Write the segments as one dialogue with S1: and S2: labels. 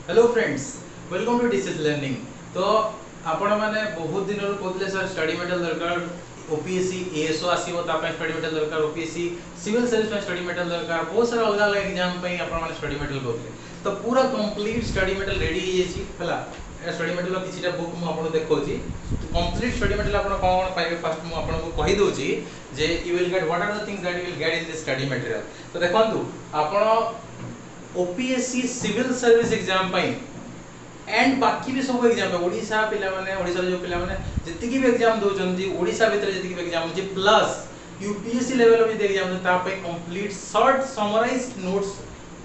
S1: Hello friends, welcome to डिसेस learning. तो आपण माने बहुत दिन रो कहले सर स्टडी मेटेरियल दरकार, ओपीएससी एएसओ आसीबो ता पे स्टडी मेटेरियल दरकार, ओपीएससी सिविल सर्विस पे स्टडी मेटेरियल दरकार, बहुत सारा अलग अलग एग्जाम पे आपण माने स्टडी मेटेरियल कहले। तो पूरा कंप्लीट स्टडी मेटेरियल रेडी हे जेछि हला। ए स्टडी मेटेरियल किछिटा बुक मु आपण देखौछि। कंप्लीट स्टडी मेटेरियल आपण कोन पाइबे फर्स्ट मु आपण को कहि दोछि जे you will get what are the things that you will get in this study material. तो देखंतु आपण ओपीएससी सिविल सर्विस एग्जाम पाई एंड बाकी भी सब एग्जाम पे ओडिशा पिला माने ओडिशा जो पिला माने जति भी एग्जाम दोचंती ओडिशा भीतर जति भी एग्जाम होची प्लस यूपीएससी लेवल भी एग्जाम ता पे कंप्लीट शॉर्ट समराइज्ड नोट्स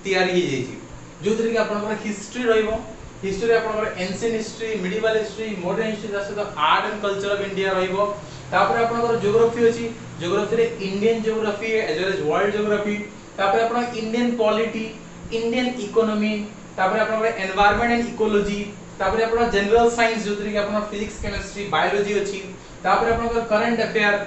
S1: तैयारी ही जेची जोथि कि आपन हिस्ट्री रहइबो। हिस्ट्री आपन ancient history, medieval history, modern history जैसे art and culture of India रहइबो। तापर आपन ज्योग्राफी अछि, ज्योग्राफी रे Indian geography as well as world geography. तापर आपन इंडियन पॉलिटी, इंडियन इकोनॉमी, तापर आपन एनवायरनमेंट एंड इकोलॉजी, तापर आपन जनरल साइंस जोथि कि आपन फिजिक्स, केमिस्ट्री, बायोलॉजी अछि। तापर आपन करंट अफेयर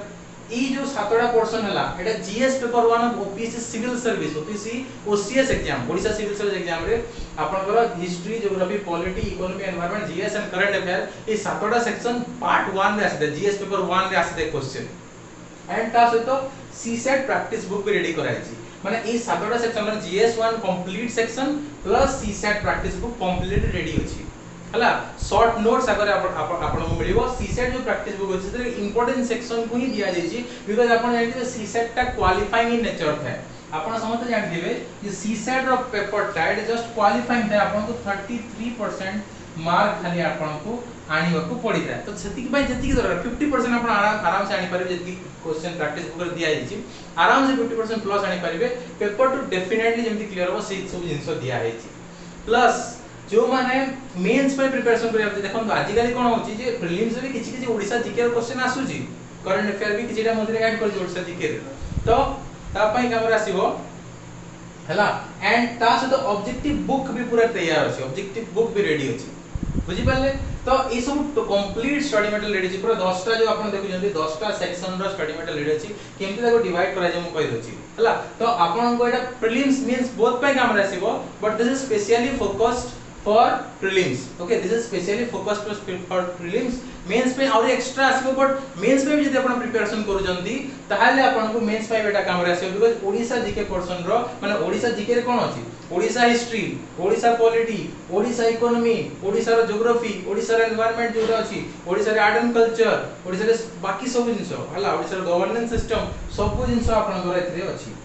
S1: ई जो सातटा पोर्शन हला एटा GS paper 1 of OPSC civil service, OPSC OCS exam, Odisha civil service exam रे आपन history, geography, polity, economy, environment, GS and current affair ई सातटा सेक्शन पार्ट 1 रे आसे जीएस पेपर 1 रे आसे क्वेश्चन एंड ता सहित सीसेट प्रैक्टिस बुक भी रेडी कराइछि। माने ए सातटा सेक्शन माने GS 1 complete section plus CSAT practice book complete ready अछि हला। शॉर्ट नोट्स अगर आपन को मिलिबो। सीसेट जो प्रैक्टिस बुक अछि तरे इंपोर्टेंट सेक्शन को ही दिया जाइछि बिकॉज़ आपन जानथिबे सीसेट टा क्वालिफाइंग इन नेचर था। आपन समस्त जानथिबे जे सीसेट रो पेपर टा इट जस्ट क्वालिफाइंग था। आपन को 33% मार्क खाली आपन को आनिबा को पड़िता। तो सेति के जति दरकार 50% आपन आराम से आनि पारे। जति क्वेश्चन प्रैक्टिस बुक रे दिया जाइछि आराम से 50% प्लस आनि पारिबे। पेपर टू डेफिनेटली जेमति क्लियर हो से सब जिंस दिया जाइछि। प्लस जो माने मेंस पे प्रिपरेशन करिया देखन तो आजि काली कोन होछि जे प्रीलिम्स रे किछि किछि ओडिसा जीके रो क्वेश्चन आसुछि, करंट अफेयर भी किछिटा मधुरे ऐड कर ओडिसा जीके रे। तो ता पई कैमरा आसीबो हला एंड ता से तो ऑब्जेक्टिव बुक भी पूरा तैयार अछि, ऑब्जेक्टिव बुक भी रेडी अछि। बुझि पाले। तो ए सब तो कंप्लीट स्टडी मटेरियल रेडी अछि। पूरा 10 टा जो आपण देखु जंती 10 टा सेक्शन रो स्टडी मटेरियल रेडी अछि। केमति ताको डिवाइड करा जे मु कहि दोछि हला। तो आपण को एटा प्रीलिम्स मेंस बोथ पे कैमरा आसीबो but this is specially focused for prelims. Okay, this is specially focused for prelims. Mains पे और एक्स्ट्रा आसीबो बट मेंस पे भी जदि आपण प्रिपरेशन करू जंती ताहाले आपण को मेंस पे बेटा काम रे आसीबो बिकॉज़ ओडिसा जीके पोर्शन रो माने ओडिसा जीके रे कोन अछि Odisha history, Odisha polity, Odisha economy, Odisha रो ज्योग्राफी, ओडिसा रो एनवायरनमेंट जो अछि, ओडिसा रे आर्ट एंड कल्चर, ओडिसा रे बाकी सब जिंस हला, ओडिसा रो गवर्नेंस सिस्टम सब जिंस आपण को एथरे अछि।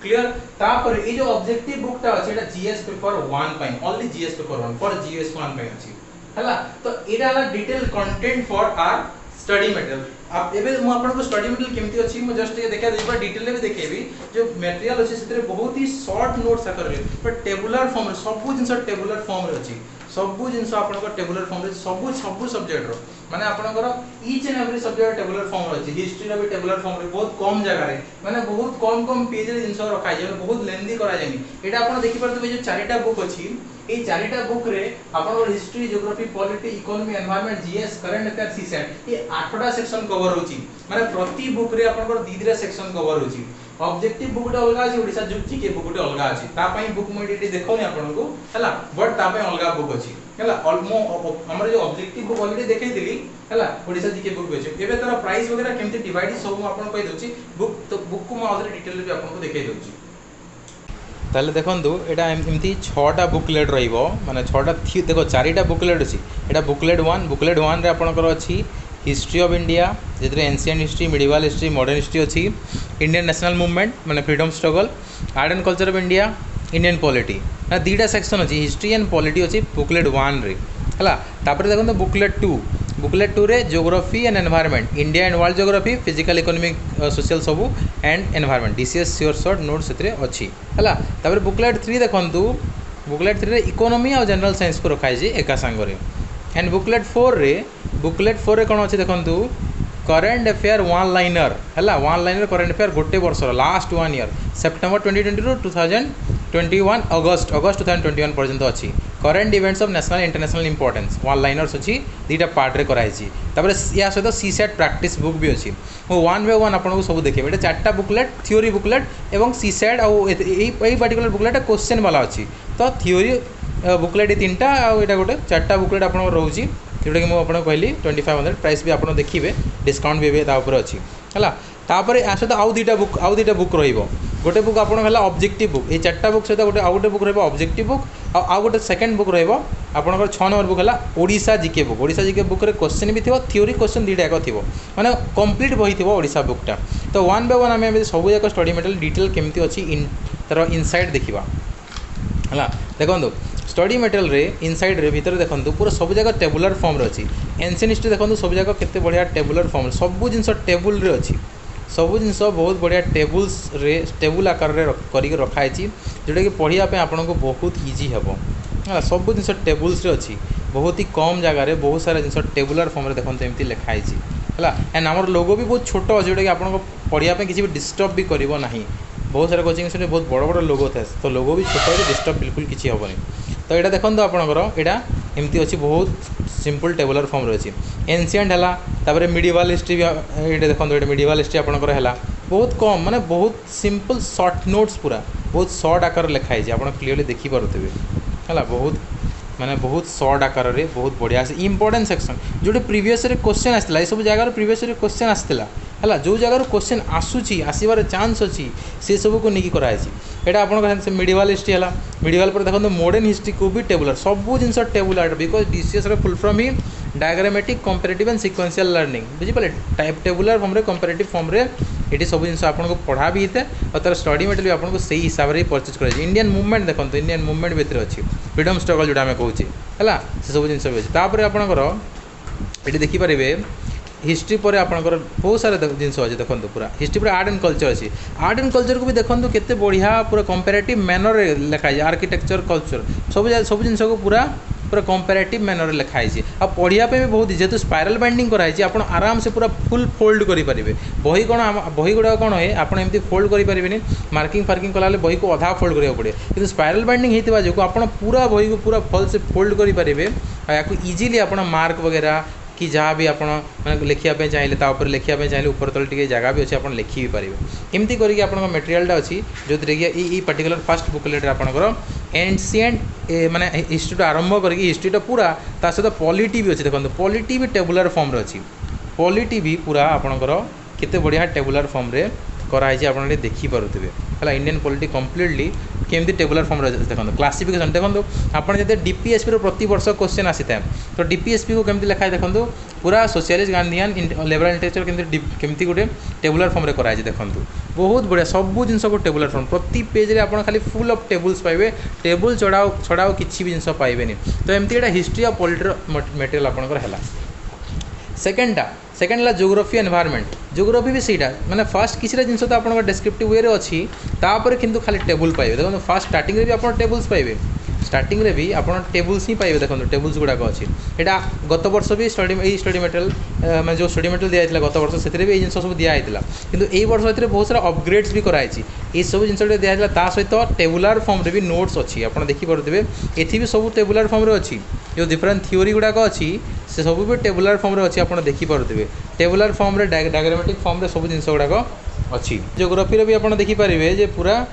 S1: क्लियर। तापर ए जो ऑब्जेक्टिव बुक ता अछि एटा जीएस पेपर 1 पई only GS paper 1 for GS 1 पई अछि हला। तो एटा हला detail content for our study material. आप एबे मु आपन को स्टडी मटेरियल केमति अछि मु जस्ट ये देखा देबा डिटेल में देखेबी। जो मटेरियल अछि सेतरे बहुत ही शॉर्ट नोट्स आकर रे बट टेबुलर फॉर्म रे सब जिंस टेबुलर फॉर्म रे अछि। सब जिंस आपन को टेबुलर फॉर्म रे सब सब्जेक्ट रो माने आपन को each and every subject tabular form रे अछि। हिस्ट्री रो भी टेबुलर फॉर्म रे बहुत कम जगह रे माने बहुत कम पेज रे जिंस रखा जे बहुत लेंथी करा जानी। एटा आपन देखि परते जो चारिटा बुक अछि ए चारिटा बुक रे आपन history, geography, polity, economy, environment, GS, current affair, CSAT ये 8टा सेक्शन कवर होची। माने प्रति बुक रे आपन को 2-2 सेक्शन कवर होची। ऑब्जेक्टिव बुक टे अलगा अछि, ओडिसा जुक्ति के बुक टे अलगा अछि। ता पई बुक मु एटी देखौनी आपन को हला बट ता पई अलगा बुक अछि हला। ऑलमो हमर जो ऑब्जेक्टिव बुक ऑलरेडी देखै दिली हला ओडिसा जीके बुक अछि। एबे तार प्राइस वगैरह केमति डिवाइड सब मु आपन कहि दोछि बुक तो बुक को मु ऑलरेडी डिटेल रे आपन को देखै दोछि। ताले देखंतु एटा एमती 6टा बुकलेट रहिबो माने 6टा देखो 4टा बुकलेट अछि। एटा बुकलेट 1 रे आपनकर अछि हिस्ट्री ऑफ इंडिया जेतरे ancient history, medieval history, modern history अछि। इंडियन नेशनल मूवमेंट माने freedom struggle, art and culture of India, Indian polity ना 2टा सेक्शन अछि हिस्ट्री एंड पॉलिटी अछि बुकलेट 1 रे हला। तापर देखंतु बुकलेट 2 रे geography and environment, India and world geography, physical, economic, social सबु and environment DCS sure short notes एतरे अछि हला। तापर बुकलेट 3 देखंतु बुकलेट 3 रे इकोनॉमी और जनरल साइंस को रखाइ जे एका संगरे एंड बुकलेट 4 रे कोन अछि देखंतु करंट अफेयर 1 लाइनर हला। 1 लाइनर करंट अफेयर गोटे वर्ष लास्ट 1 ईयर सेप्टेम्बर 2020 टू 2021 अगस्त 2021 पर्यंत अछि। Current events of national international importance 1 liners अछि 2टा पार्ट रे कराइछि। तापर या सहित सीसेट प्रैक्टिस बुक भी अछि। मो 1 बाय 1 आपन को सब देखिबे। एटा 4टा बुकलेट थ्योरी बुकलेट एवं सीसेट और एई पर्टिकुलर बुकलेट क्वेश्चन वाला अछि तो थ्योरी बुकलेट ये 3टा आईटा गोटे 4टा बुकलेट आप रोचे जोटा कि मुझे कहली 2500 प्राइस भी आप देखिए डिस्काउंट भी तापर अच्छी है तापर या सहित आउ दुटा बुक रोटे बुक आप ऑब्जेक्टिव बुक ये 4टा बुक सहित गोटे आउ गोटे बुक रहा ऑब्जेक्टिव बुक आउ गोटे सेकेंड बुक रहा 6 नंबर बुक है Odisha GK book Odisha GK book रे क्वेश्चन भी थी थ्योरी क्वेश्चन 2टा जाक थी मैंने कंप्लीट बही थी ओडिशा बुकटा तो 1 बाय 1 आम सब जाक स्टडी मटेरियल डिटेल केमती अच्छी तार इनसाइट देखा है देखो स्टडी मटेरियल रे इनसाइड रे भीतर देखो पूरा सब जगह टेबुलर फॉर्म रे अच्छी एनसीएन हिस्ट्री देखो सब जगह केते बढ़िया टेबुलर फॉर्म सब जिनस टेबुल रे अच्छी सब जिनस बहुत बढ़िया टेबुल्स रे टेबुल आकार रे करके रखाई जोटा कि पढ़ापे आपन को बहुत इजी हे है सब जिनस टेबुल्स रे अच्छी बहुत ही कम जगह बहुत सारा जिनस टेबुलर फॉर्म रे देखते एमती लिखाई है एंड आम लोगो भी बहुत छोट अच्छे जोटा कि आपन पढ़ापे किसी भी डिस्टर्ब भी करिवो नहीं बहुत सारा कोचिंग सेंटर बहुत बड़ बड़ लोगो थे तो लोगो भी छोट है डिस्टर्ब बिल्कुल किसी हेनी तो यहाँ देखो आपंकर यहाँ एमती अच्छी बहुत सिंपल टेबुलर फॉर्म रही एनसीएंट है मिडिवाल हिस्ट्री भी ये देखो ये मिडिवाल हिस्ट्री आपंकर है बहुत कम माने बहुत सिंपल शॉर्ट नोट्स पूरा बहुत शॉर्ट आकार लिखाई आप क्लीयरली देखिपे है बहुत माने बहुत शॉर्ट आकार रे बहुत बढ़िया से इंपोर्टेंट सेक्शन जो प्रीवियस क्वेश्चन आसाला ये सब जगह प्रीवियस क्वेश्चन आसाला है जो जगार क्वेश्चन आसूची आसबार चान्स अच्छी से सब को लेकिन कराई यहाँ आप मिडिवाल हिस्ट्री है मिडिवाल पर देखो मॉडर्न हिस्ट्री को भी टेबुलर सब जिन tabular because DCS full form ही diagrammatic comparative and sequential learning बुझीपारे टाइप टेबुलर फॉर्म रे कंपैरेटिव फॉर्म रे ये सब जिन आपको पढ़ा भी होता है और तार स्टडी मटेरियल भी आपको से हिसाब से परचेज कर इंडियन मूवमेंट देखो इंडियन मूवमेंट भितर अच्छी फ्रीडम स्ट्रगल जोटा आम कहूँ है से सब जिन भी अच्छी आपंकर ये देखिपारे हिस्ट्री पर आपंकर बहुत सारा जिन अच्छे देखो पूरा हिस्ट्री पर आर्ट एंड कल्चर अच्छी आर्ट एंड कल्चर को भी देखो केते बढ़िया पूरा कंपैरेटिव मैनर लिखाई आर्किटेक्चर कल्चर सब जिन को पूरा पूरा कंपैरेटिव मैनर लिखाई आ पढ़ापे भी बहुत जेहतु स्पाइराल बाइंडिंग कराई आप आराम से पूरा फुल फोल्ड करेंगे बही कौन बही गुड़ा कौन है आप एमती फोल्ड करेंगे मार्किंग फार्किंग कला बही को अधा फोल्ड करा पड़े कि स्पाइराल बाइंडिंग होता जो आप पूरा बही को पूरा भल से फोल्ड करेंगे या इजिली आप मार्क वगैरह कि जहाँ भी आप लिखापी चाहिए तापर लिखापी चाहिए ऊपर तल टे जगह भी अच्छे आप लिखी भी पारे एमती करके आप मटेरियलटा अच्छी जो कि पर्टिकुलर फास्ट बुकलेट आपंकर एनसीएंट माने हिस्ट्री आरंभ करके हिस्ट्रीटा पूरा ता सहित पॉलिटी भी अच्छी देखो पॉलिटी भी टेबुलर फॉर्म रे अच्छी पॉलिटी भी पूरा आपंकर केते बढ़िया टेबुलर फॉर्म रे कराई आप देखिपे है इंडियन पॉलिटी कम्प्लीटली केमती टेबुलर फॉर्म देखो क्लासिफिकेशन देखो आप डीपीएसपी प्रति वर्ष क्वेश्चन आसी था तो डीपीएसपी को केमती लिखाई देखो पूरा सोशलिस्ट गांधीआन लिबराल लिटरेचर केमती गोटे टेबुलर फॉर्म रे कराई देखो बहुत बढ़िया सब जिन को टेबुलर फॉर्म प्रति पेज रे आप खाली फुल ऑफ टेबुल्स पाइबे टेबुल छड़ाओ किसी भी जिन पाइबेनि तो एमती एटा हिस्ट्री ऑफ पॉलिटिर मटेरियल आपंकर है सेकेंड है जियोग्राफी एनवायरनमेंट जियोग्राफी भी सहीटा माने फास्ट किसी जिन तो आप डिस्क्रिप्टिव वे अच्छी तापर किंतु खाली टेबुल पाइबे देखो फास्ट स्टार्टिंग रे भी आप टेबुल्स पाइबे स्टार्टिंग रे भी आप टेबुल्स ही पाइबे देखो टेबुल्स गुड़ाक अच्छी यहाँ गत वर्ष भी स्टडी मटेरियल मैं जो स्टडी मटेरियल दिया गत वर्ष से भी जिन सब दिखाई किंतु यही वर्ष ए बहुत सारा अपग्रेड्स भी कराई ये सब जिन दिखाई ता सहित टेबुलर फॉर्म रे भी नोट्स अच्छी आप देखिपे ये भी सब टेबुलर फॉर्म रे अच्छी जो डिफरेंट थ्योरी गुड़ाक अच्छी से सब भी टेबुलर फॉर्म रे अच्छी आप देखिपे टेबुलर फॉर्म रे डायग्रामेटिक फॉर्म रे सब जिन गुड़ाक अच्छी जियोग्राफी भी आप देखिपारे जे पूरा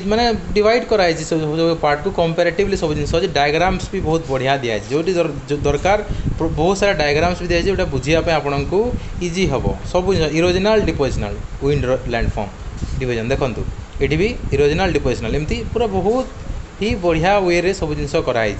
S1: माने डिवाइड कराई जो पार्ट को कंपैरेटिवली सब जिन अच्छे डायग्राम्स भी बहुत बढ़िया दिखाई जो दरकार बहुत सारा डायग्राम्स भी दिखाई जोटा बुझापे आपन को इजी हम सब इरोजिनाल डिपोजिशनल विंड लैंडफॉर्म डिवीजन देखो ये भी इरोजिनाल डिपोजिशनल एमती पूरा बहुत ही बढ़िया वे रे सब जिन कराई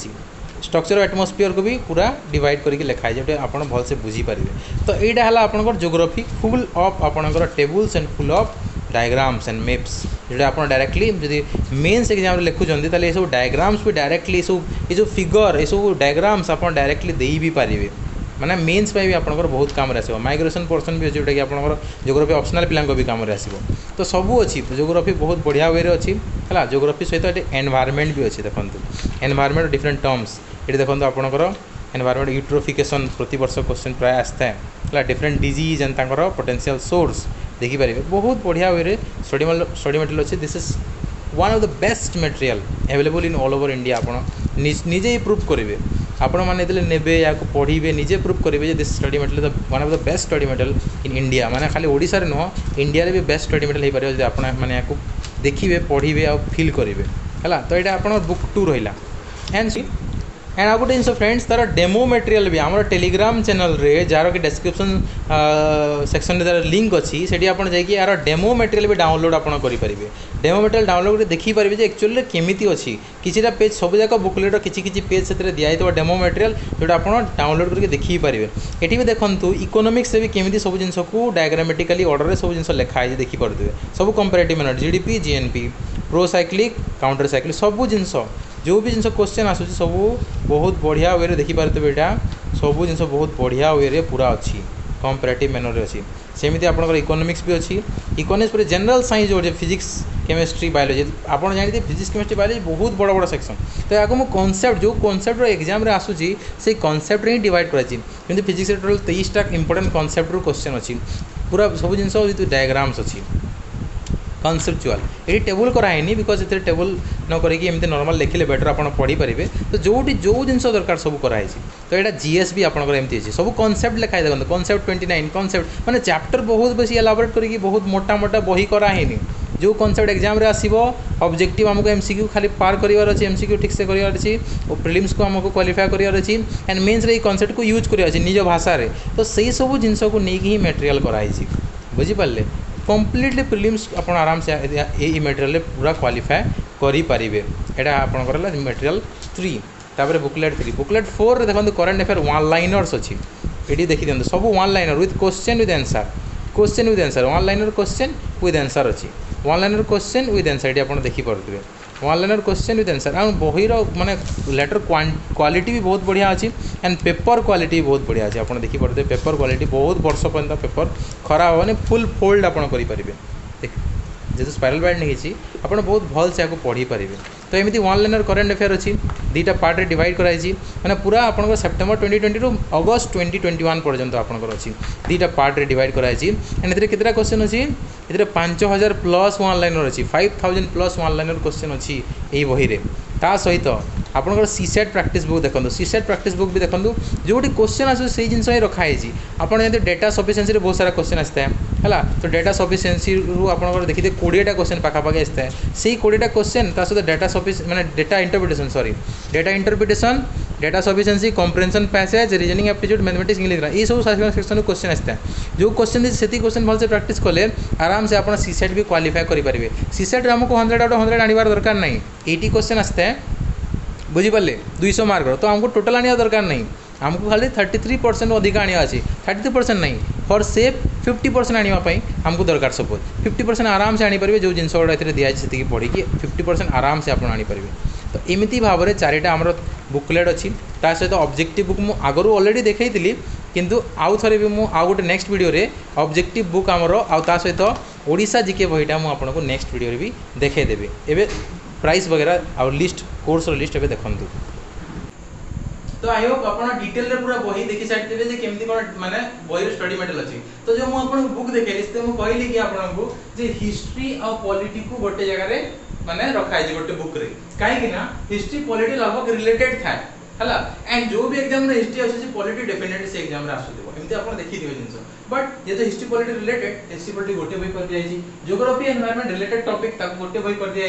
S1: स्ट्रक्चर एटमोस्फियर को भी पूरा डिवाइड करके लिखाई जो आप भल से बुझीपारे तो यहाँ है आपंकर जियोग्राफी फुल ऑफ आपंकर tables and full of diagrams and maps जोटा आप डायरेक्टली जब मेन्स एग्जाम लिखुंट तो ये सब डायग्राम्स भी डायरेक्टली ये जो फिगर ये सब डायग्राम्स आप डायरेक्टली दे भी पारे माने मेन्स भी आपंकर बहुत काम आसो माइग्रेशन पोर्सन भी अच्छे जोटा कि आपंकर जियोग्राफी ऑप्शनल पिला भी काम आसो तो सबू अच्छी जियोग्राफी बहुत बढ़िया वे अच्छी है जियोग्राफी सहित ये एनवायरनमेंट भी अच्छी देखो एनवायरनमेंट डिफरेंट टर्म्स ये देखो आपंकर एनवायरनमेंट यूट्रोफिकेशन प्रति वर्ष क्वेश्चन प्राय आसता है different disease and potential source देखिपारे बहुत बढ़िया वे स्टडी मटेरियल अच्छे this is one of the best material available in all over India आप निजे ही प्रूव करेंगे आपण मैंने ने या पढ़े निजे प्रूव करेंगे this study material one of the best study material in India माने खाली ओडिशा रे नुह इंडिया रे भी बेस्ट स्टडी मटेरियल हो पारे आप मैंने देखिए पढ़े आ फिल करेंगे है। तो यहाँ आप बुक 2 रहा एंड आउ गोटे जिन फ्रेंड्स तार डेमो मटेरियल भी आम टेलीग्राम चैनल रे जार कि डिस्क्रिप्शन सेक्शन में तार लिंक अच्छी से आप यार डेमो मटेरियल भी डाउनलोड आप करेंगे। डेमो मटेरियल डाउनलोड कर देखिपारे जे एक्चुअली केमी अच्छी किसी पेज सब जाक बुकलेट किसी पेज से दिखाई डेमो मटेरियल जोटा आप डाउनलोड करके देखिपारे। ये भी देखो इकोनोमिक्स भी केमी सब जिन को डायग्रामेटिकली ऑर्डर में सब जिन लिखाई देखिपे सब comparative method GDP GNP pro cyclic counter cyclic सब जिनस जो भी जिन क्वेश्चन आसूँ सब बहुत बढ़िया वे देखिपे। यहाँ सब जिन बहुत बढ़िया वे पूरा अच्छी कंपेरेटिव मैनर अच्छी सेमती आप इकोनोमिक्स भी अच्छी। इकोनोमिक्स पर जनरल साइंस जो फिजिक्स केमिस्ट्री बायोलॉजी आप जानते फिजिक्स केमिस्ट्री बायोलॉजी बहुत बड़ बड़ सेक्शन। तो यहाँ मुझे कॉन्सेप्ट जो कॉन्सेप्ट एग्जाम आसूसी से कॉन्सेप्ट ही डिवाइड कर फिजिक्स टोटल 30टा इंपोर्टेंट कॉन्सेप्ट रू क्वेश्चन अच्छी पूरा सब जिन डायग्राम्स अच्छी कनसेप्चुआल ये टेबुल कराएनी बिकज ये टेबुल न करके एमती नॉर्मल लिखिले बेटर आप पढ़ी पारे। तो जो जिन दरकार सब कराई। तो यहाँ जीएस भी आपंकर एमती अच्छी सब कनसेप्ट लिखाई देखो कनसेप्ट 29 कनसेप्ट माने चैप्टर बहुत बेसी एलाबोरेट करके बहुत मोटा मोटा बही कराएनी जो कनसेप्ट एग्जाम रे आसीबो ऑब्जेक्टिव हमको एमसीक्यू खाली पार करिवार अछि एमसीक्यू ठीक से करिवार अछि और प्रीलिम्स को हमको क्वालिफाई करिवार अछि एंड मेंस रे कनसेप्ट को यूज करिवार अछि निज भाषा रे। तो सही सब जिनस को नहीं ही मटेरियल कराई बुझी पारे कम्प्लीटली प्रीलिम्स आप आराम से यही मटेरियल पूरा क्वालिफाई करें। यहाँ आपंकर मटेरियल 3 तापर बुकलेट 3 बुकलेट 4 रे देखो करेंट अफेयर वन लाइनर्स अच्छी ये देखी दिखाते सब one liner with question with answer one liner question with answer अच्छी one liner question with answer ये आप देखिपे one liner question with answer आ बही माने लेटर क्वालिटी भी बहुत बढ़िया अच्छी एंड पेपर क्वालिटी भी बहुत बढ़िया अच्छी आप देखिपे पेपर क्वालिटी बहुत वर्ष पर्यंत पेपर खराब होनी फुल फोल्ड आप करेंगे जेहतु स्पाइराल बाइंड नहीं आप बहुत भल से पढ़ी पारे। तो एमती वन लाइनर करेंट अफेयर अच्छी 2टा पार्ट रे डिवाइड कराई मैंने पूरा आपंकर सेप्टेम्बर 2020 रू अगस्त 2021 पर्यंत आपंकर अच्छी 2टा पार्ट रे डिवाइड कराई एंड ए केतटा क्वेश्चन अच्छी ये 5000 प्लस वन लाइनर अच्छी 5000 प्लस वन लाइनर क्वेश्चन अच्छी यही बही रे। ता सहित आपंकर सीसेट प्रैक्टिस बुक देखो सीसेट प्रैक्टिस बुक भी देखो जो क्वेश्चन आस जिन रखाई आप डेटा सफिशिएंसी बहुत सारा क्वेश्चन आसता है तो डेटा सफिशिएंसी रू आप देखिए 20टा क्वेश्चन पाखापाखि आसता है से 20टा क्वेश्चन ता सहित डेटा माने data interpretation data sufficiency comprehension passage reasoning aptitude mathematics English ये सब सेक्शन क्वेश्चन आसता है जो क्वेश्चन से क्वेश्चन भल से प्रैक्टिस कले आराम से आप सीसेट भी क्वालिफाई करेंगे। सीसेट हमको 100 आउट ऑफ 100 आने दरकार नहीं 80 क्वेश्चन आसता है बुझीपारे 200 मार्क तो हमको टोटल आने दरकार नहीं हमको खाली 33% अधिक आने अच्छी 33% नहीं फॉर सेफ 50% आने हमको दरकार सपोज 50% आराम से आनीपारे जो जिन गुड़ा दिखाई से पढ़ी 50% आराम से आप आनीपारे। तो एमती भाव में 4टा आमर बुकलेट अच्छी ता सहित ऑब्जेक्टिव बुक मुझे आगु ऑलरेडी देखी किंतु आउ थे भी मुझे आउ गोटे नेक्स्ट वीडियो रे ऑब्जेक्टिव बुक आमर आ सहित ओडिशा जीके बहीटा मुझे आपको नेक्स्ट वीडियो भी देखदेवी एवं प्राइस वगैरह आउ लिस्ट कोर्स लिस्ट एवं देखूँ। तो आई होप आप डिटेल रे पूरा बही देखी सारी थे केमती कौन माने बही स्टडी मटेरियल अच्छी। तो जो मुझे बुक देखेली से मुझे कहली कि आपको जे हिस्ट्री और पॉलिटी को गोटे जगह माने रखाई गोटे बुक रे कहीं हिस्ट्री पॉलिटी लगभग रिलेटेड था है एंड जो भी एग्जाम रे हिस्ट्री आसी पॉलिटी डेफिनेटली से एग्जाम रे आसुथिबो एमती आपण देखि दियो जिंस बट ये तो history polity related history polity गोटे बही कर दिया ज्योग्राफी एनवायरनमेंट रिलेटेड टॉपिक ताको गोटे बही कर दिया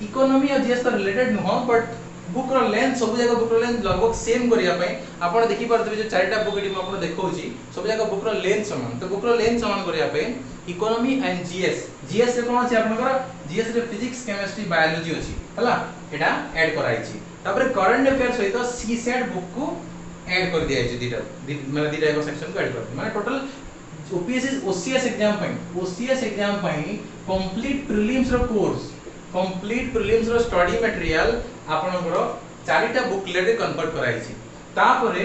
S1: इकोनॉमी और जीएस तो रिलेटेड नुह बट बुक रो लेंथ सब जगह बुक रो लेंथ लगभग सेम करिया पई आपण देखि परथबे जो 4टा बुक एडी आपण देखौची सब जगह बुक रो लेंथ समान तो बुक रो लेंथ समान करिया पई इकोनॉमी एंड जीएस रे कोन अछि आपनकर जीएस रे फिजिक्स केमिस्ट्री बायोलॉजी अछि हला एटा ऐड कराइछि तापर करंट अफेयर सहित सीसेट बुक को ऐड कर दिया अछि दीटा माने दीटा एगो सेक्शन को ऐड कर माने टोटल ओपीएससी ओसीएस एग्जाम पई कंप्लीट प्रीलिम्स रो कोर्स कंप्लीट प्रीलिम्स रो स्टडी मटेरियल आपनकर 4टा बुकलेट रे कन्वर्ट कराइछि तापरे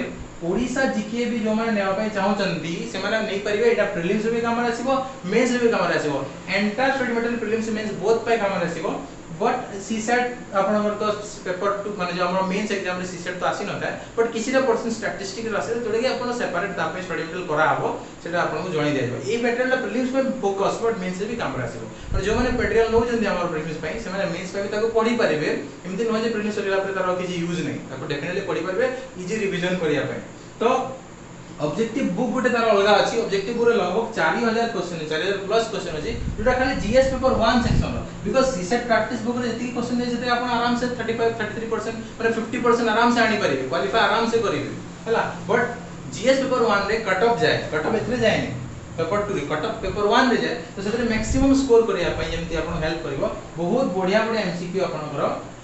S1: ओडिसा जीके भी जो माने नेवा पई चाहउचंती से माने नै परिबे एटा प्रीलिम्स भी काम आसीबो मेंस भी काम आसीबो entire study material prelims mains both पई काम आसीबो बट सीसेट आपनकर तो पेपर 2 माने जो हमर मेंस एग्जाम रे सीसेट तो आसी नता बट किसीटा परसेंट स्टैटिस्टिक्स रे आसे जोडे कि आपन सेपरेट तापे स्टडी मटेरियल करा हबो सेटा आपन को जणाई दिया ए मटेरियल प्रीलिम्स पे फोकस बट मेंस भी काम आसीबो और जो माने मटेरियल नो जंदी हमर प्रीलिम्स पई से माने मेंस पे भी ताको पढी पारिबे एमति न जे प्रीलिम्स सरिला पर तार किछि यूज नै ताको डेफिनेटली पढी पारिबे इजी रिवीजन करिया पई। तो ऑब्जेक्टिव बुक गोटे तार अलग अछि ऑब्जेक्टिव बुक रे लगभग 4000 क्वेश्चन 4000 प्लस क्वेश्चन अछि जोटा खाली GS paper 1 section because CSAT practice book रे जति क्वेश्चन दे जते आपण आराम से 35 33% माने 50% आराम से आनी परिबे क्वालिफाई आराम से करिवे हला बट जीएस पेपर 1 रे कट ऑफ जाए कट ऑफ एतरे जाए पेपर 2 रे कट ऑफ पेपर 1 रे जाए तो सेतरे मैक्सिमम स्कोर करिया पई जेमति आपण हेल्प करिवो बहुत बढ़िया बढ़िया एमसीक्यू आपनकर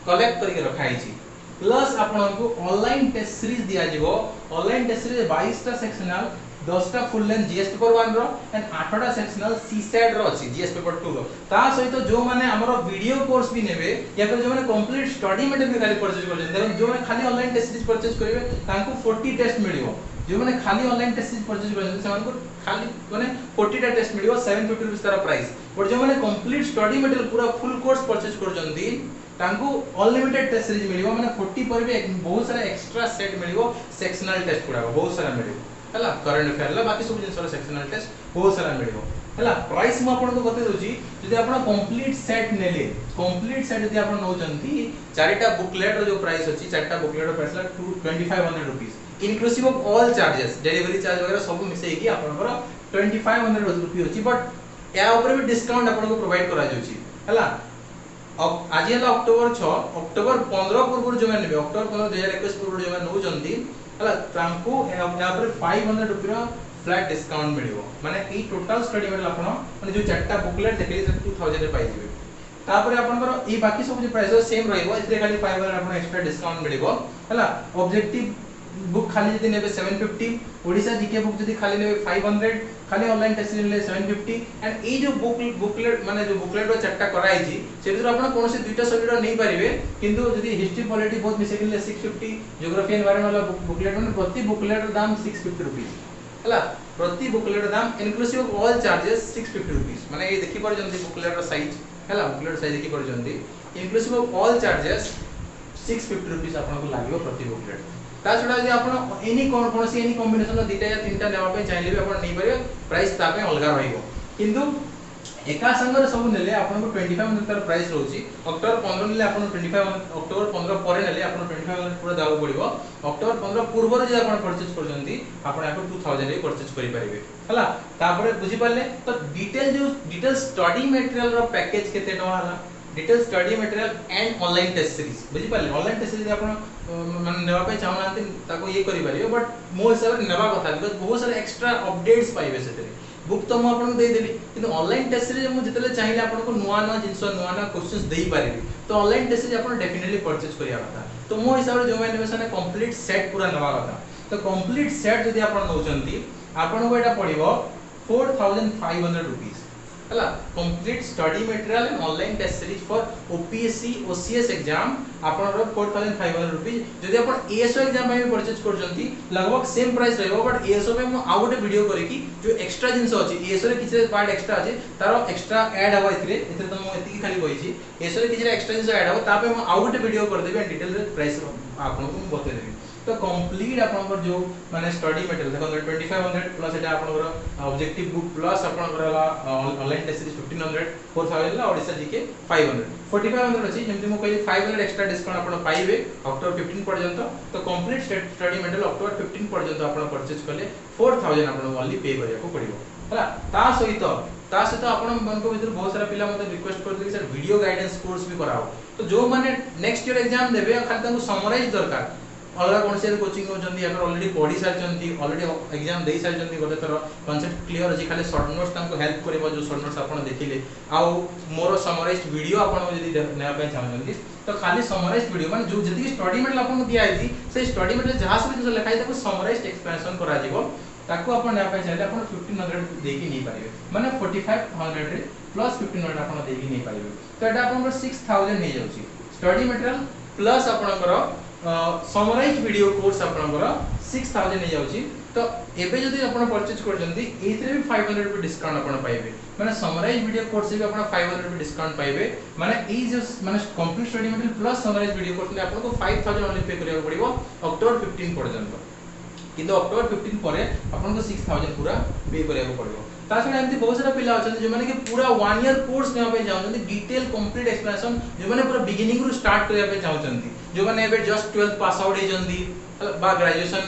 S1: कलेक्ट करके रखाई छी प्लस आपनको ऑनलाइन टेस्ट सीरीज दिया जिवो ऑनलाइन टेस्ट सीरीज 22 टा सेक्शनल 10 टा फुल लेंथ जीएस पेपर 1 रो एंड 8 टा सेक्शनल सीसेट रो अछि जीएस पेपर 2 रो ता सहित जो माने हमरो वीडियो कोर्स भी नेबे या फिर जो माने कंप्लीट स्टडी मटेरियल भी खाली परचेज करछन जो माने खाली ऑनलाइन टेस्ट सीरीज परचेज करिवे तांको 40 टेस्ट मिलिवो जो माने खाली ऑनलाइन टेस्ट सीरीज परचेज करछन सेमान को खाली माने 40 टा टेस्ट मिलिवो 750 रुपीस तारा प्राइस बट जो माने कंप्लीट स्टडी मटेरियल पूरा फुल कोर्स परचेज करछन तांको अनलिमिटेड टेस्ट सीरीज मिलिवो माने 40 पर भी बहुत सारा एक्स्ट्रा सेट मिलिवो सेक्शनल टेस्ट पूरा बहुत सारा मिलिवो हला करंट अफेयर ला बाकी सब जिंसर सेक्शनल टेस्ट बहुत सारा मिलिवो हला प्राइस म आपन को बते दोची जदी आपन कंप्लीट सेट नेले कंप्लीट सेट जदी आपन नौचंती चारटा बुकलेट रो जो प्राइस अछि चारटा बुकलेट रो प्राइस ला 2500 rupees inclusive of all charges delivery charge वगैरह सब मिसे की आपन को 2500 रुपीस अछि बट या ऊपर भी डिस्काउंट आपन को प्रोवाइड करा जाउची हला अब आज है अक्टोबर 6 अक्टोबर 15 पूर्व जो मैंने अक्टोबर 15 2021 पूर्व जो मैंने नौचंती हला तांको या पर 500 रुपया फ्लैट डिस्काउंट मिलिवो माने ई टोटल स्टडी मटेरियल आपण माने जो चारटा बुकलेट देखली 2000 रे पाई दिबे तापर आपनकर ई बाकी सब जो प्राइस सेम रहइबो इतरे खाली 500 आपण एक्स्ट्रा डिस्काउंट मिलिवो हला ऑब्जेक्टिव बुक खाली जदी नेबे 750 ओडिसा जीके बुक जदी खाली नेबे 500 खाली ऑनलाइन टेस्ट ले 750 एंड ए जो बुकलेट माने जो बुकलेट रो चारटा कराई छी से भीतर आपण कोनोसी दुईटा सब्जेक्ट नै परिबे किंतु जदी हिस्ट्री पॉलिटी बहुत मिसे ले 650 ज्योग्राफी एनवायरनमेंट वाला बुकलेट माने प्रति बुकलेट रो दाम 650 रुपीस हला प्रति बुकलेट दाम inclusive of all charges 650 rupees माने ए देखि पर जंती बुकलेट रो साइज हला बुकलेट साइज देखि पर जंती inclusive of all charges 650 rupees आपन को लागियो प्रति बुकलेट ता छडा जे आपण एनी कोनसी एनी कॉम्बिनेशन दुईटा या तीनटा नेबा पे चाहिले भी आपण नै परियो प्राइस ता पे अलगा रहिबो किंतु एका संगर सब नेले आपण को 2500 तर प्राइस रहउची अक्टोबर 15 नेले आपण 25 अक्टोबर 15 परे नेले आपण 2500 पूरा दाउ पड़िबो अक्टोबर 15 पूर्व रे जे आपण परचेज करजंती आपण याको 2000 रे परचेज करि परिबे हला तापरे बुझी पाले तो डिटेल स्टडी मटेरियल रो पैकेज केते टवा हला detail study material and online test series बुझी पाले ऑनलाइन टेस्ट सीरीज आपण माने नेबा पे चाहनांती ताको ये करि परिबे बट मो हिसाब रे नेबा कथा बिकॉज़ बहुत सारे एक्स्ट्रा अपडेट्स पाइबे सेते बुक तो मु आपन को दे देबी किंतु ऑनलाइन टेस्ट सीरीज मु जतले चाहिले आपन को नुवा नुवा जिंस नुवा नुवा क्वेश्चंस देई पारिबी तो ऑनलाइन टेस्ट सीरीज आपन डेफिनेटली परचेज करिया कथा तो मो हिसाब रे जो मैंने नेबे कंप्लीट सेट पूरा नेबा कथा तो कंप्लीट सेट जदी आपन नौचंती आपन को एटा पड़िबो 4500 रुपीस हला complete study material and online test series for OPSC OCS exam आपन 4500 रुपीस जदी आपन एएसओ एग्जाम में परचेज करजंती लगभग सेम प्राइस रहबो बट एएसओ में मु आ गोटे वीडियो करे कि जो एक्स्ट्रा जिंस अछि एएसओ रे किछ पार्ट एक्स्ट्रा अछि तारो एक्स्ट्रा ऐड हवा इतरे तो मु एति खाली कहिछि एएसओ रे किछ एक्स्ट्रा जिंस ऐड हवा तापे मु आ गोटे वीडियो कर देबे डिटेल रे प्राइस आपन को बते देबी तो कंप्लीट आपन जो माने स्टडी मटेरियल देखो 2500 प्लस एटा आपन ऑब्जेक्टिव बुक प्लस आपन ऑनलाइन टेस्ट सीरीज 1500 4000 ला ओडिसा जीके 500 4500 अछि जेमति मो कहि 500 एक्स्ट्रा डिस्काउंट आपन पाइबे अक्टोबर 15 पर्यंत तो कंप्लीट स्टडी मटेरियल अक्टोबर 15 पर्यंत आपन परचेज करले 4000 आपन ओनली पे करिया को पड़िबो हला ता सहित आपन मन को भीतर बहुत सारा पिला मते रिक्वेस्ट करथि सर वीडियो गाइडेंस कोर्स भी कराओ तो जो माने नेक्स्ट ईयर एग्जाम देबे खाली तांको समराइज दरकार अलग कौन से कोचिंग होचंदी या ऑलरेडी पढ़ी सारचंती ऑलरेडी एग्जाम देई सारचंती गोटे थरो कांसेप्ट क्लियर अछि खाली शॉर्ट नोट्स तांको हेल्प करबो जो शॉर्ट नोट्स आपन देखिले आ मोर समराइज्ड वीडियो आपन जदी नेबा पे चाहछंती तो खाली समराइज्ड वीडियो माने जो जदी स्टडी मटेरियल आपन दिया आइती से स्टडी मटेरियल जहां सब जो लिखाई ताको समराइज्ड एक्सप्लेनेशन करा जिवो ताको आपन नेबा पे चाहले आपन 1500 देकी नहीं पारिबे माने 4500 रे प्लस 1500 आपन देकी नहीं पारिबे तो एटा आपन 6000 नै जाउची स्टडी मटेरियल प्लस आपन समराइज वीडियो कोर्स आपनकर 6000 नै जाउची तो एबे जदी आपण परचेज करजंती एथरे भी 500 रुपए डिस्काउंट आपण पाइबे माने समराइज वीडियो कोर्स से भी आपण 500 रुपए डिस्काउंट पाइबे माने ई जो माने complete study material plus summarise video course ले आपण को 5000 ओनली पे करिया पड़िबो अक्टोबर 15 पर्यंत किंतु अक्टोबर 15 परे आपण को 6000 पूरा पे करिया पड़िबो ता छडा एमती बहुत सारा पिला अछन जे माने कि पूरा 1 ईयर कोर्स नेबा पे जाउछन डिटेल कंप्लीट एक्सप्लेनेशन जे माने पूरा बिगिनिंग रु स्टार्ट करिया पे जाउछन जो माने एबे जस्ट 12 पास आउट हे जंदी बा ग्रेजुएशन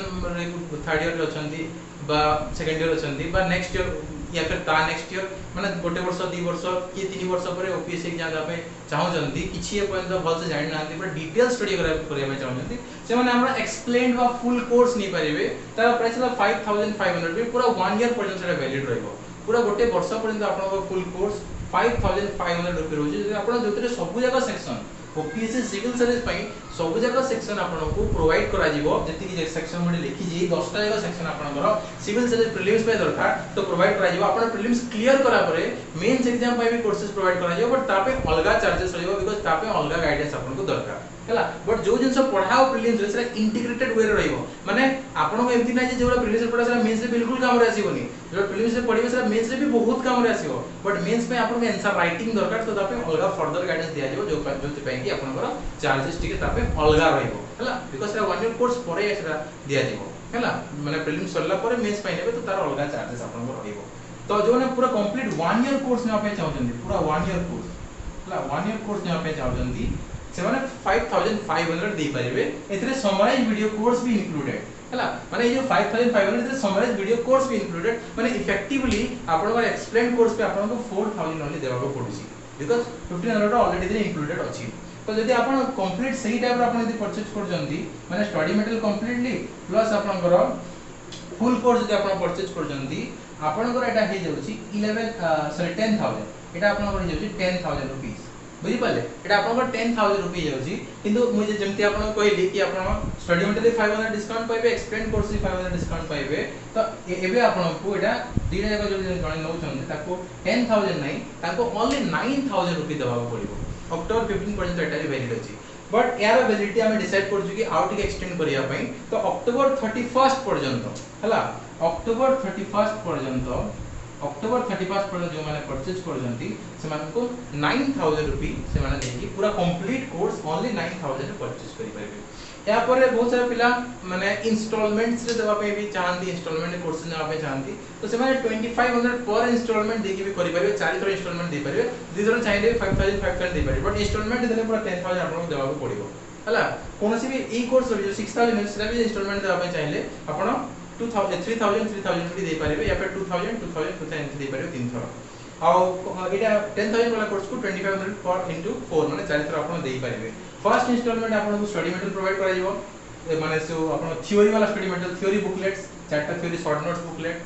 S1: थर्ड ईयर अछंती बा सेकंड ईयर अछंती बा नेक्स्ट ईयर या फिर ता नेक्स्ट ईयर माने गोटे वर्ष 2 वर्ष कि 3 वर्ष पर ओपीएससी एग्जाम देबा पे चाहउचंती किछि ए पॉइंट भल से जानि नांती पर डिटेल स्टडी करिया पे चाहउचंती से माने हमरा एक्सप्लेन्ड वा फुल कोर्स नै परिबे तार प्राइस 5500 भी पूरा 1 ईयर पर्यंत सेटा वैलिड रहइबो पूरा गोटे वर्ष पर्यंत आपन फुल कोर्स 5500 रुपए रोजी आपण जोतरे सब जगह सेक्शन ओपीएससी सिविल सर्विस पई सब जगह सेक्शन आपन को प्रोवाइड करा जिवो जति कि सेक्शन मोडे लिखि जे 10 टा जगह सेक्शन आपनकर सिविल सर्विस प्रीलिम्स पे दरकार तो प्रोवाइड करा जिवो आपन प्रीलिम्स क्लियर करा परे मेंस एग्जाम पई भी कोर्सेस प्रोवाइड करा जिवो बट तापे अलगा चार्जेस रहइबो बिकॉज़ तापे अलगा गाइडेंस आपन को दरकार हला बट जो जिंस पढाओ प्रीलिम्स रे सेटा इंटीग्रेटेड वे रे रहइबो माने आपन को एमति नै जे जेवरा प्रीलिम्स रे पढा सेटा मेंस रे बिल्कुल काम रे आसीबोनी जो प्रीलिम्स रे पढिबे सेटा मेंस रे भी बहुत काम रे आसीबो बट मेंस पे आपन को आंसर राइटिंग दरकार तो तापे अलगा फर्दर गाइडेंस दिया जिवो जो पे कि आपनकर चार्जेस टिके तापे अलगा रहइबो हला बिकॉज़ सेटा 1 ईयर कोर्स परे सेटा दिया जिवो हला माने प्रीलिम्स सरला परे मेंस पे नेबे तो तार अलगा चार्जेस आपनकर रहइबो तो जो ने पूरा कंप्लीट 1 ईयर कोर्स ने पे चाहउचंदी पूरा 1 ईयर कोर्स हला 1 ईयर कोर्स ने पे चाहउचंदी से माने 5500 दे परिबे एथरे समराइज वीडियो कोर्स भी इंक्लूडेड हला माने ये जो 5500 एथरे समराइज वीडियो कोर्स भी इंक्लूडेड माने इफेक्टिवली आपन को एक्सप्लेन कोर्स पे आपन को 4000 ओनली देबा को पडुसी बिकॉज़ 1500 ऑलरेडी दे इंक्लूडेड अछि तो जदि आपन कंप्लीट सही टाइप रो आपन यदि परचेज कर जंती माने स्टडी मटेरियल कंप्लीटली प्लस आपन को फुल कोर्स जदि आपन परचेज कर जंती आपन को एटा हे जाउची 10000 एटा आपन को हे जाउची 10000 रुपीस बुझी पाले एटा आपन को 10000 रुपए जाउची किंतु मुझे जेमति आपन कहली कि आपन स्टडी मटेरियल 500 डिस्काउंट पाइबे एक्सप्लेन कोर्स 500 डिस्काउंट पाइबे तो एबे आपन को एटा दीटा जगह जो जने नौ छन ताको 10000 नै ताको ओनली 9000 रुपए देबा पड़िबो अक्टोबर 15 पर्यंत एटा वैलिड अछि बट यार वैलिडिटी हम डिसाइड कर कि आउट के एक्सटेंड करिया पई तो अक्टोबर 31 पर्यंत हला अक्टोबर 31 पर्यंत जो माने परचेज कर जंती से माने को 9000 रुपए से माने देकी पूरा कंप्लीट कोर्स ओनली 9000 परचेज करि पाइबे या पर बहुत सारा पिला माने इंस्टॉलमेंट्स रे देबा पे भी चाहंती इंस्टॉलमेंट कोर्स देबा पे चाहंती तो से माने 2500 पर इंस्टॉलमेंट देकी भी करि पारिबे 4 थर इंस्टॉलमेंट दे पारिबे दि थर चाहिले 5500 दे पारिबे बट इंस्टॉलमेंट देले पूरा 10000 आपन को देबा पड़िबो हला कोनोसी भी ई कोर्स रो जो 6000 सेटा भी इंस्टॉलमेंट देबा पे चाहिले आपन 3000 भी दे पारिबे या फिर 2000 दे पारिबे 3 थर आ एटा 10000 वाला कोर्स को 2500 पर इनटू 4 माने 4 थर आपन दे पारिबे फर्स्ट इंस्टॉलमेंट आपन को स्टडी मटेरियल प्रोवाइड करा जिवो माने सो आपन थ्योरी वाला स्टडी मटेरियल थ्योरी बुकलेट्स चारटा theory short notes booklet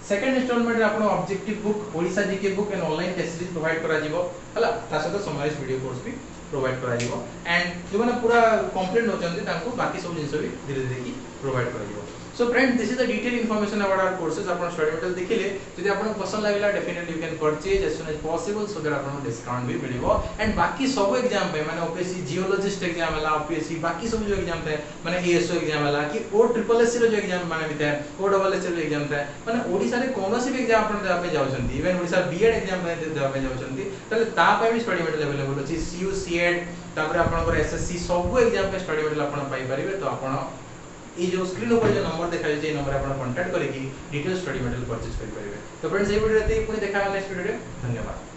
S1: second installment रे आपन objective book Odisha GK book and online test series provide करा जिवो हला ता सहित समराइज वीडियो कोर्स भी प्रोवाइड करा जिवो एंड जो माने पूरा कंप्लीट हो जंती तांको बाकी सब जिंस भी धीरे धीरे की प्रोवाइड करा जिवो So friends, this is the detailed information about our courses. आपण स्टडी मटेरियल देखिले जदि आपण पसंद लागला definitely you can purchase as soon as possible so that आपण डिस्काउंट भी मिलिबो एंड बाकी सब एग्जाम पे माने ओपीएससी जियोलॉजिस्ट एग्जाम वाला ओपीएससी बाकी सब जो एग्जाम थे माने एएसओ एग्जाम वाला कि ओ ट्रिपल एससी रो जो एग्जाम माने बिता ओ डबल एससी रो एग्जाम था माने ओडिसा रे कोनोसी भी एग्जाम आपण देबा पे जाउछंती इवन ओडिसा बीएड एग्जाम पे देबा पे जाउछंती तले ता पे भी स्टडी मटेरियल अवेलेबल अछि सीयू सीएड तापर आपनकर एसएससी सब एग्जाम पे स्टडी मटेरियल आपण पाई परिबे तो आपण ये जो स्क्रीन ऊपर जो नंबर देखा जाय नंबर आपण कांटेक्ट करके डिटेल स्टडी मटेरियल परचेज कर परिबे तो फ्रेंड्स ये वीडियो रे पुनी देखा नेक्स्ट वीडियो रे धन्यवाद।